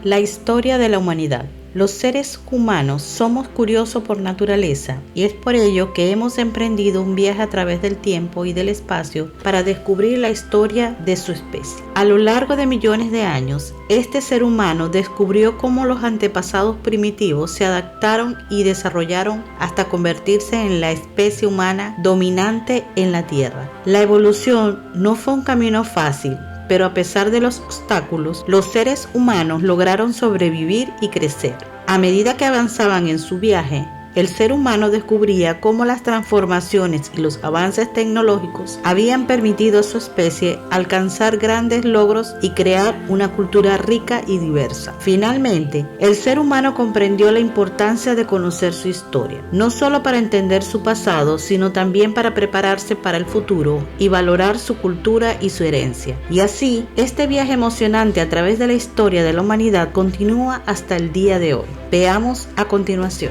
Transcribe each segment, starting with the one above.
La historia de la humanidad. Los seres humanos somos curiosos por naturaleza y es por ello que hemos emprendido un viaje a través del tiempo y del espacio para descubrir la historia de su especie. A lo largo de millones de años, este ser humano descubrió cómo los antepasados primitivos se adaptaron y desarrollaron hasta convertirse en la especie humana dominante en la Tierra. La evolución no fue un camino fácil, pero a pesar de los obstáculos, los seres humanos lograron sobrevivir y crecer. A medida que avanzaban en su viaje, el ser humano descubría cómo las transformaciones y los avances tecnológicos habían permitido a su especie alcanzar grandes logros y crear una cultura rica y diversa. Finalmente, el ser humano comprendió la importancia de conocer su historia, no solo para entender su pasado, sino también para prepararse para el futuro y valorar su cultura y su herencia. Y así, este viaje emocionante a través de la historia de la humanidad continúa hasta el día de hoy. Veamos a continuación.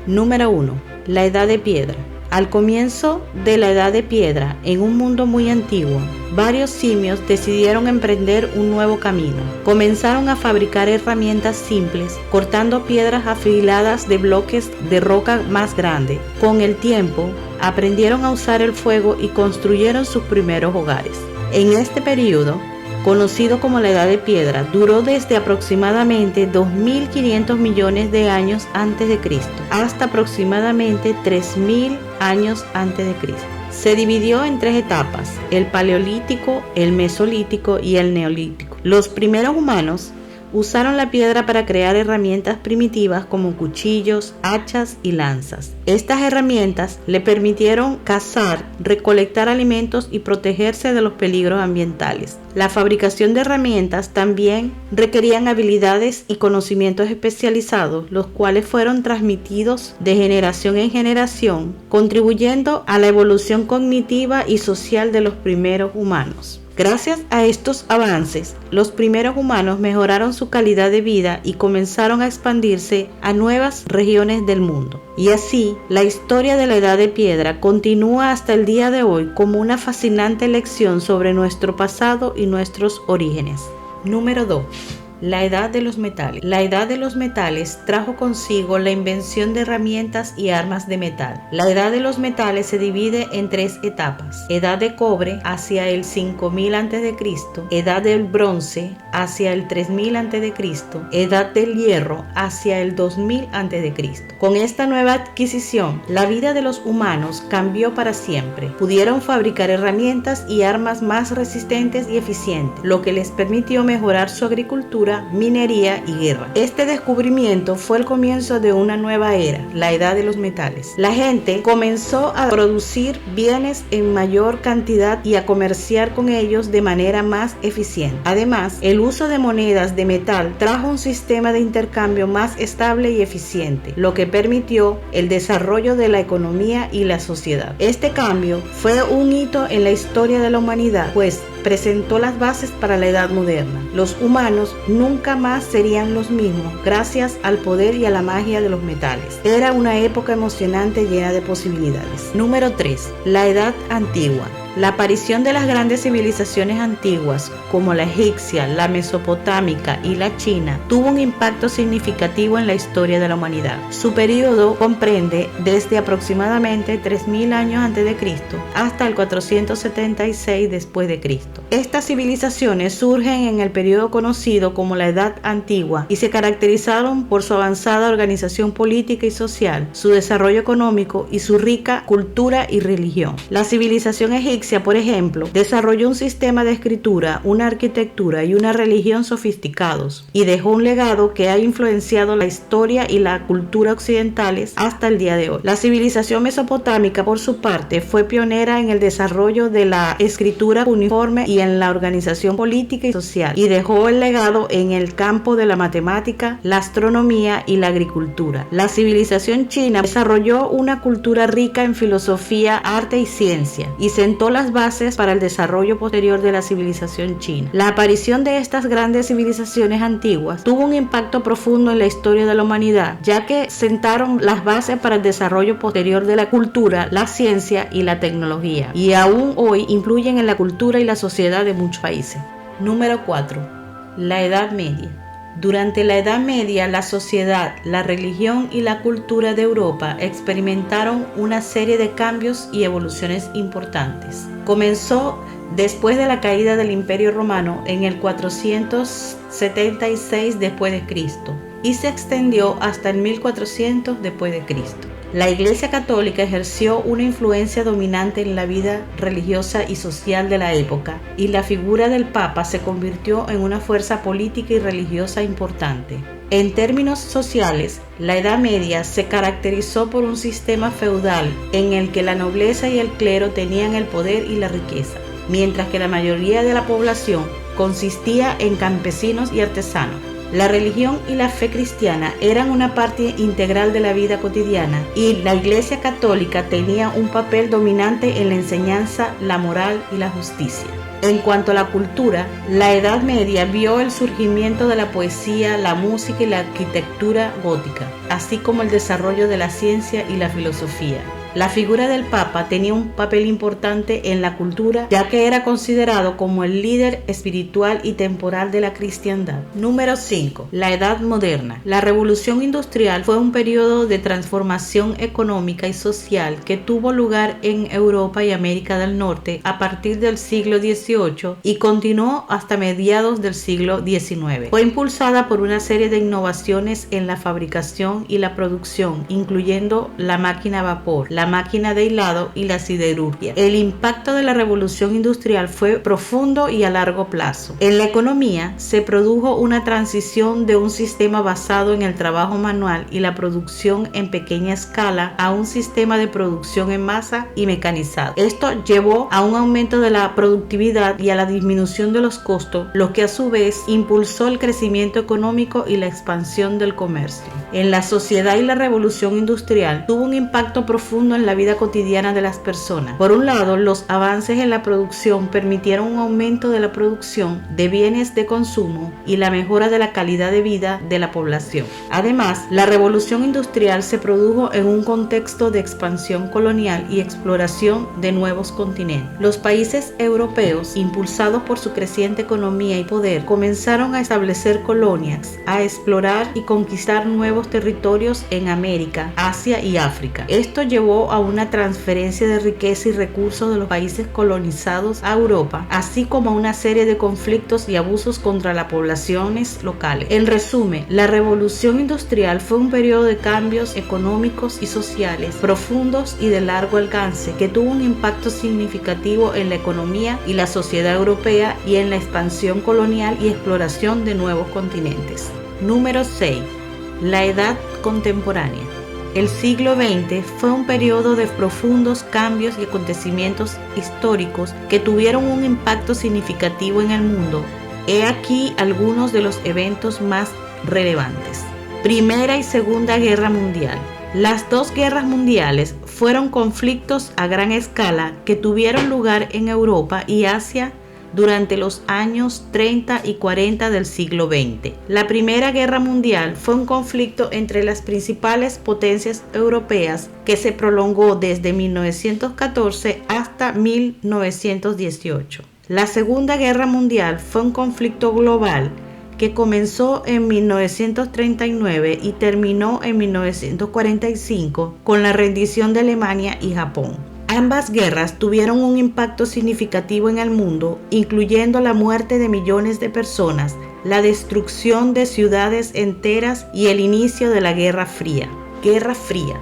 Número 1. La Edad de Piedra. Al comienzo de la Edad de Piedra, en un mundo muy antiguo, varios simios decidieron emprender un nuevo camino. Comenzaron a fabricar herramientas simples, cortando piedras afiladas de bloques de roca más grande. Con el tiempo, aprendieron a usar el fuego y construyeron sus primeros hogares. En este periodo, conocido como la Edad de Piedra, duró desde aproximadamente 2.500 millones de años antes de Cristo hasta aproximadamente 3.000 años antes de Cristo. Se dividió en tres etapas: el Paleolítico, el Mesolítico y el Neolítico. Los primeros humanos usaron la piedra para crear herramientas primitivas como cuchillos, hachas y lanzas. Estas herramientas le permitieron cazar, recolectar alimentos y protegerse de los peligros ambientales. La fabricación de herramientas también requerían habilidades y conocimientos especializados, los cuales fueron transmitidos de generación en generación, contribuyendo a la evolución cognitiva y social de los primeros humanos. Gracias a estos avances, los primeros humanos mejoraron su calidad de vida y comenzaron a expandirse a nuevas regiones del mundo. Y así, la historia de la Edad de Piedra continúa hasta el día de hoy como una fascinante lección sobre nuestro pasado y nuestros orígenes. Número 2. La Edad de los Metales. La Edad de los Metales trajo consigo la invención de herramientas y armas de metal. La Edad de los Metales se divide en tres etapas: Edad de Cobre hacia el 5000 a.C., Edad del Bronce hacia el 3000 a.C., Edad del Hierro hacia el 2000 a.C. Con esta nueva adquisición, la vida de los humanos cambió para siempre. Pudieron fabricar herramientas y armas más resistentes y eficientes, lo que les permitió mejorar su agricultura, minería y guerra. Este descubrimiento fue el comienzo de una nueva era, la Edad de los Metales. La gente comenzó a producir bienes en mayor cantidad y a comerciar con ellos de manera más eficiente. Además, el uso de monedas de metal trajo un sistema de intercambio más estable y eficiente, lo que permitió el desarrollo de la economía y la sociedad. Este cambio fue un hito en la historia de la humanidad, pues presentó las bases para la edad moderna. Los humanos nunca más serían los mismos gracias al poder y a la magia de los metales. Era una época emocionante llena de posibilidades. Número 3. La Edad Antigua. La aparición de las grandes civilizaciones antiguas, como la egipcia, la mesopotámica y la china, tuvo un impacto significativo en la historia de la humanidad. Su periodo comprende desde aproximadamente 3000 años antes de Cristo hasta el 476 después de Cristo. Estas civilizaciones surgen en el periodo conocido como la Edad Antigua y se caracterizaron por su avanzada organización política y social, su desarrollo económico y su rica cultura y religión. La civilización egipcia, por ejemplo, desarrolló un sistema de escritura, una arquitectura y una religión sofisticados y dejó un legado que ha influenciado la historia y la cultura occidentales hasta el día de hoy. La civilización mesopotámica, por su parte, fue pionera en el desarrollo de la escritura uniforme y en la organización política y social, y dejó el legado en el campo de la matemática, la astronomía y la agricultura. La civilización china desarrolló una cultura rica en filosofía, arte y ciencia, y sentó las bases para el desarrollo posterior de la civilización china. La aparición de estas grandes civilizaciones antiguas tuvo un impacto profundo en la historia de la humanidad, ya que sentaron las bases para el desarrollo posterior de la cultura, la ciencia y la tecnología, y aún hoy influyen en la cultura y la sociedad de muchos países. Número 4. La Edad Media. Durante la Edad Media, la sociedad, la religión y la cultura de Europa experimentaron una serie de cambios y evoluciones importantes. Comenzó después de la caída del Imperio Romano en el 476 d.C. y se extendió hasta el 1400 d.C. La Iglesia Católica ejerció una influencia dominante en la vida religiosa y social de la época, y la figura del Papa se convirtió en una fuerza política y religiosa importante. En términos sociales, la Edad Media se caracterizó por un sistema feudal en el que la nobleza y el clero tenían el poder y la riqueza, mientras que la mayoría de la población consistía en campesinos y artesanos. La religión y la fe cristiana eran una parte integral de la vida cotidiana, y la Iglesia Católica tenía un papel dominante en la enseñanza, la moral y la justicia. En cuanto a la cultura, la Edad Media vio el surgimiento de la poesía, la música y la arquitectura gótica, así como el desarrollo de la ciencia y la filosofía. La figura del Papa tenía un papel importante en la cultura, ya que era considerado como el líder espiritual y temporal de la cristiandad. Número 5. La Edad Moderna. La Revolución Industrial fue un periodo de transformación económica y social que tuvo lugar en Europa y América del Norte a partir del siglo XVIII y continuó hasta mediados del siglo XIX. Fue impulsada por una serie de innovaciones en la fabricación y la producción, incluyendo la máquina a vapor, la máquina de hilado y la siderurgia. El impacto de la revolución industrial fue profundo y a largo plazo. En la economía se produjo una transición de un sistema basado en el trabajo manual y la producción en pequeña escala a un sistema de producción en masa y mecanizado. Esto llevó a un aumento de la productividad y a la disminución de los costos, lo que a su vez impulsó el crecimiento económico y la expansión del comercio. En la sociedad y la revolución industrial tuvo un impacto profundo en la vida cotidiana de las personas. Por un lado, los avances en la producción permitieron un aumento de la producción de bienes de consumo y la mejora de la calidad de vida de la población. Además, la revolución industrial se produjo en un contexto de expansión colonial y exploración de nuevos continentes. Los países europeos, impulsados por su creciente economía y poder, comenzaron a establecer colonias, a explorar y conquistar nuevos territorios en América, Asia y África. Esto llevó a una transferencia de riqueza y recursos de los países colonizados a Europa, así como a una serie de conflictos y abusos contra las poblaciones locales. En resumen, la revolución industrial fue un periodo de cambios económicos y sociales profundos y de largo alcance que tuvo un impacto significativo en la economía y la sociedad europea y en la expansión colonial y exploración de nuevos continentes. Número 6. La Edad Contemporánea. El siglo XX fue un periodo de profundos cambios y acontecimientos históricos que tuvieron un impacto significativo en el mundo. He aquí algunos de los eventos más relevantes. Primera y Segunda Guerra Mundial. Las dos guerras mundiales fueron conflictos a gran escala que tuvieron lugar en Europa y Asia durante los años 30 y 40 del siglo XX. La Primera Guerra Mundial fue un conflicto entre las principales potencias europeas que se prolongó desde 1914 hasta 1918. La Segunda Guerra Mundial fue un conflicto global que comenzó en 1939 y terminó en 1945 con la rendición de Alemania y Japón. Ambas guerras tuvieron un impacto significativo en el mundo, incluyendo la muerte de millones de personas, la destrucción de ciudades enteras y el inicio de la Guerra Fría. Guerra Fría.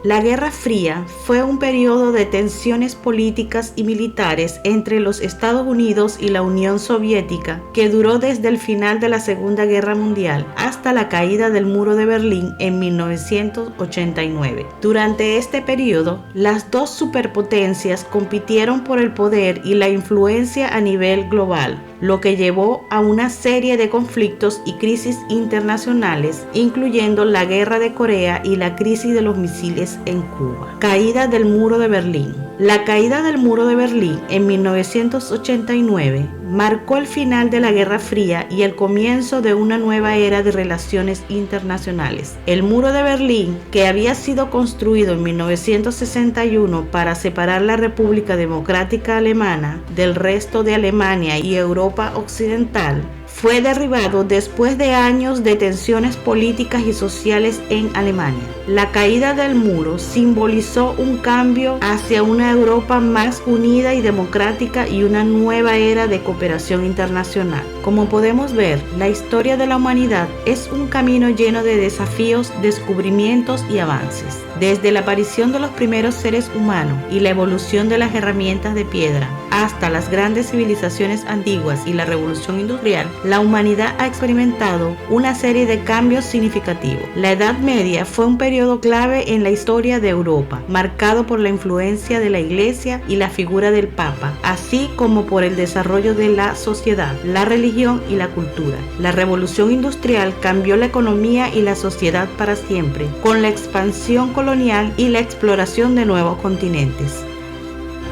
La Guerra Fría fue un periodo de tensiones políticas y militares entre los Estados Unidos y la Unión Soviética que duró desde el final de la Segunda Guerra Mundial hasta la caída del Muro de Berlín en 1989. Durante este periodo, las dos superpotencias compitieron por el poder y la influencia a nivel global, lo que llevó a una serie de conflictos y crisis internacionales, incluyendo la Guerra de Corea y la crisis de los misiles en Cuba. Caída del Muro de Berlín. La caída del Muro de Berlín en 1989 marcó el final de la Guerra Fría y el comienzo de una nueva era de relaciones internacionales. El Muro de Berlín, que había sido construido en 1961 para separar la República Democrática Alemana del resto de Alemania y Europa Occidental, fue derribado después de años de tensiones políticas y sociales en Alemania. La caída del muro simbolizó un cambio hacia una Europa más unida y democrática y una nueva era de cooperación internacional. Como podemos ver, la historia de la humanidad es un camino lleno de desafíos, descubrimientos y avances. Desde la aparición de los primeros seres humanos y la evolución de las herramientas de piedra hasta las grandes civilizaciones antiguas y la revolución industrial, la humanidad ha experimentado una serie de cambios significativos. La Edad Media fue un periodo clave en la historia de Europa, marcado por la influencia de la Iglesia y la figura del Papa, así como por el desarrollo de la sociedad, la religión y la cultura. La revolución industrial cambió la economía y la sociedad para siempre, con la expansión colonial y la exploración de nuevos continentes.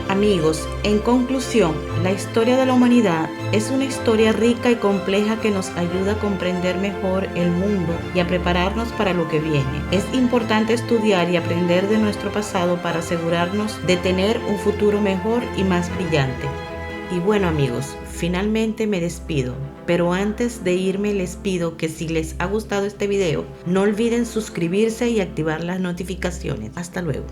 Amigos, en conclusión, la historia de la humanidad es una historia rica y compleja que nos ayuda a comprender mejor el mundo y a prepararnos para lo que viene. Es importante estudiar y aprender de nuestro pasado para asegurarnos de tener un futuro mejor y más brillante. Y bueno amigos, finalmente me despido, pero antes de irme les pido que si les ha gustado este video, no olviden suscribirse y activar las notificaciones. Hasta luego.